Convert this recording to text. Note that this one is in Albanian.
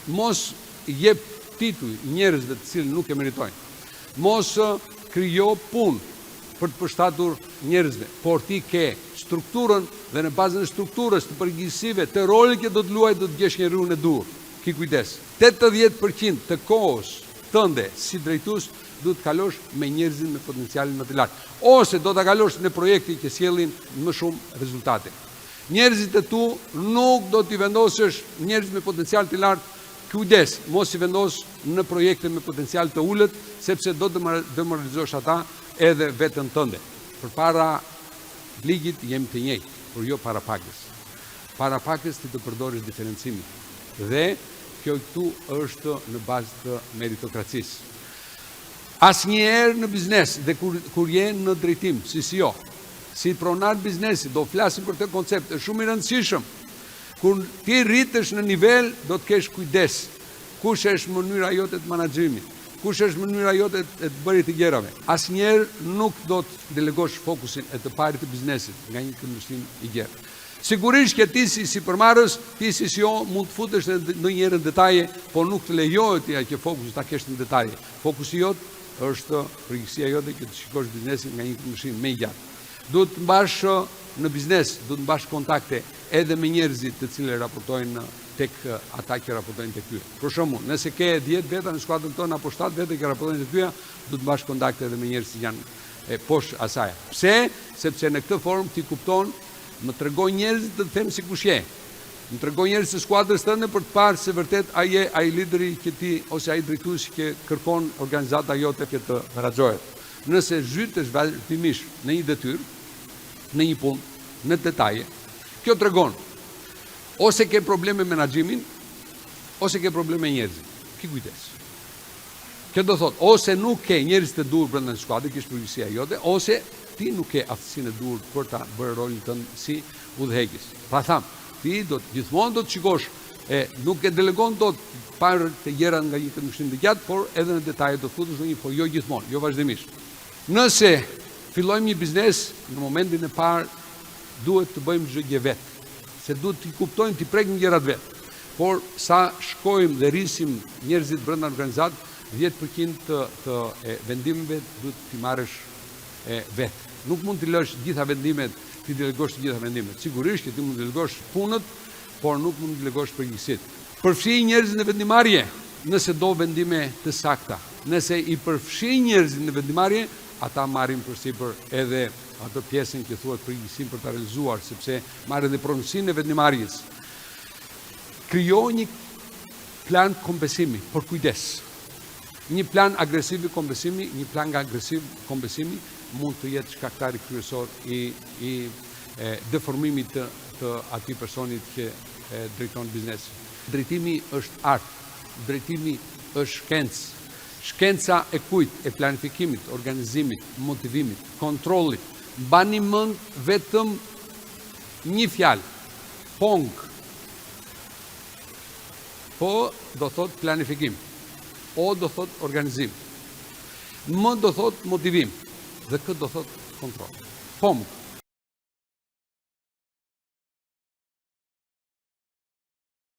mos jep tituj njerëzve të cilë nuk e meritojnë. Mos krijo punë për të përshtatur njerëzve, por ti ke strukturën dhe në bazën e strukturës të përgjegjësive të rolit që do të luaj do të gjesh një rrugë e dur. Ki kujdes. 80% të kohës tënde si drejtues duhet të kalosh me njerëzit me potencialin më të lartë, ose do ta kalosh në projekte që sjellin më shumë rezultate. Njerëzit e tu nuk do t'i vendosësh njerëz me potencial të lartë. Kujdes, mos i vendos në projekte me potencial të ulët, sepse do të demoralizosh ata edhe vetën tënde. Përpara ligjit jemi të njëjtë, por jo para pakës. Para pakës ti të përdorish diferencimin. Dhe kjo këtu është në bazë të meritokracisë. Asnjëherë në biznes dhe kur je në drejtim, si CEO, si pronar biznesi, do flasim për të koncept, është shumë i rëndësishëm. Kur ti rritesh në nivel, do të kesh kujdes. Kush është mënyra jote të menaxhimit? Kush është mënyra jote e të bërit të gjerave? Asnjëherë nuk do të delegosh fokusin e të parit të biznesit nga një këndvështrim i gjerë. Sigurisht që ti si përmarrës, ti si CEO mund të futesh në ndonjëherë në detaje, por nuk të lejohet ti që fokusin ta kesh në detaje. Fokusi jot është përgjegjësia jote që të shikosh biznesin nga një këndvështrim më i gjatë. Duhet të mbash në biznes, duhet të mbash kontakte edhe me njerëzit të cilë raportojnë tek ata që raportojnë tek ty. Për shembull, nëse ke 10 veta në skuadrën tonë apo 7 veta që raportojnë tek ty, duhet të mbash kontakte edhe me njerëz që janë poshtë asaj. Pse? Sepse në këtë formë ti kupton, më tregon njerëzit të them si kush je. Më tregon njerëz të skuadrës tënde për të parë se vërtet ai lideri që ti ose ai drejtuesi që kërkon organizata jote që të menaxhohet. Nëse zhytesh vazhdimisht në një detyrë, në një punë, në detaje, kjo tregon ose ke probleme me menaxhimin, ose ke probleme me njerëzit. Ki kujdes. Kjo do thot, ose nuk ke njerëz të duhur brenda në skuadër, kish përgjegjësia jote, ose ti nuk ke aftësinë e duhur për ta bërë rolin tënd si udhëheqës. Pra tham, ti gjithmonë do të shikosh, nuk e delegon dot parë të gjëra nga një këndvështrim të gjatë, por edhe në detaje do futesh në një, por jo gjithmonë, jo vazhdimisht. Nëse fillojmë një biznes, në momentin e parë duhet të bëjmë çdo gjë vetë, se duhet të kuptojmë, të prekim gjërat vetë. Por sa shkojmë dhe rrisim njerëzit brenda organizat, 10% të vendimeve duhet t'i marrësh vetë. Nuk mund t'i lësh gjitha vendimet, t'i delegosh të gjitha vendimet. Sigurisht që ti mund të delegosh punët, por nuk mund të delegosh përgjegjësitë. Përfshi njerëzit në vendimarrje, nëse do vendime të sakta. Nëse i përfshi njerëzit në vendimarrje, ata marrin përsipër edhe ato pjesën që thuhet përgjegjësinë për ta realizuar, sepse marrin edhe pronësinë e vendimarrjes. Krijo një plan kompensimi, por kujdes. Një plan agresiv kompensimi, një plan agresiv kompensimi mund të jetë shkaktari kryesor i deformimit të atij personit që drejton biznesin. Drejtimi është art, drejtimi është shkencë. Shkenca e kujt, e planifikimit, organizimit, motivimit, kontrollit. Mbani mend vetëm një fjalë, PONG. Po do thot planifikim, O do thot organizim, M do thot motivim, dhe K do thot kontroll. PONG.